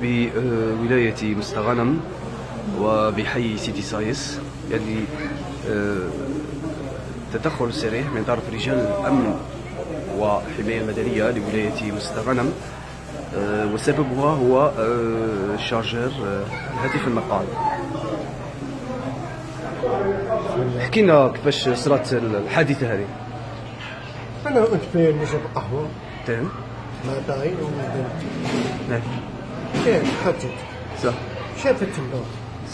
بولاية مستغانم وبحي سيدي سايس، يعني تدخل سريع من طرف رجال الأمن والحماية المدنية لولاية مستغانم، وسببها هو شارجر الهاتف النقال. حكينا كيفاش صرات الحادثة هذه. أنا كنت في نشرب قهوة تمام مع داي وبنتي. نعم. كيف خرجت؟ صح. شافت النور.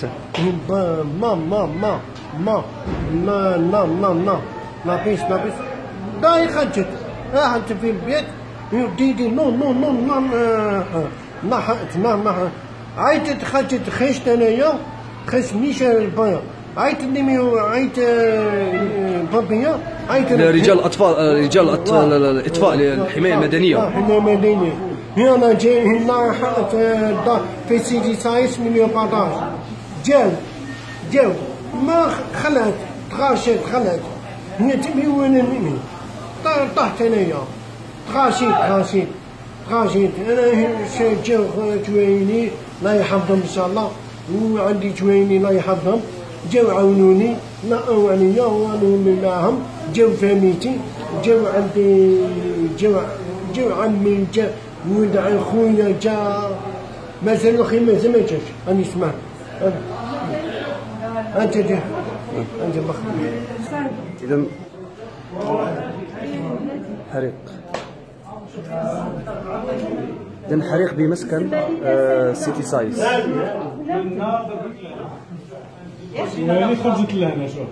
صح. ما لابس داي خرجت. راحت في البيت ديدي نو نحت عيطت خرجت خشت انايا خش نيشان البيا عيط نيمي عيط بابيا عيط رجال الاطفال الاطفاء الحمايه المدنيه. الحمايه المدنيه هنا جاي هنا في سيدي سايس 114 جاو ما خلات تغاشيت خلات هي تبي وين مني طحت انايا تغاشيت انا جاو جويني لا يحفظهم ان شاء الله، وعندي جويني لا يحفظهم جاو عاونوني نقوا عليا وانوني معاهم، جاو فاميتي جاو عندي جاو عمي جا ولد عن خويا جا مازال اخي مازال ما جاش راني سمعت انت جا انت مخبي. اذا حريق حريق بمسكن سيتي سايس. اللي خرجت لهنا شوف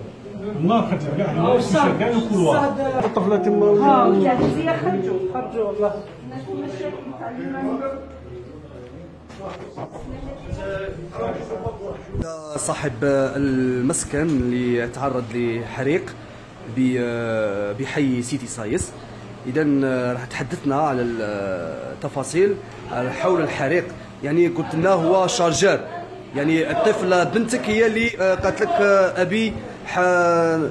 النار خرجت كاع كل واحد الطفله تما خرجوا والله. صاحب المسكن اللي تعرض لحريق بحي سيتي سايس، إذا راح تحدثنا على التفاصيل حول الحريق. يعني قلت لنا هو شارجر، يعني الطفلة بنتك هي اللي قالت لك أبي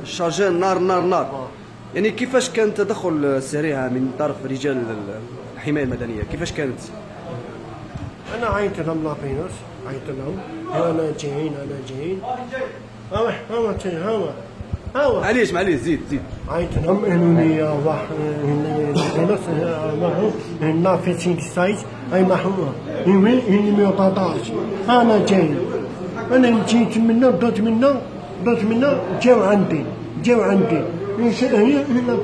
شارجر نار. يعني كيفاش كان تدخل سريع من طرف رجال الحماية المدنية؟ كيفاش كانت؟ أنا عيطت لهم لابينوس، عيطت لهم أنا جايين هوا معليش زيد عيطت لهم انوني واحد لابينوس هنا في سيدي سايس أي محمود هني 114 أنا جاي. أنا جيت منا بدات منا جاو عندي هنا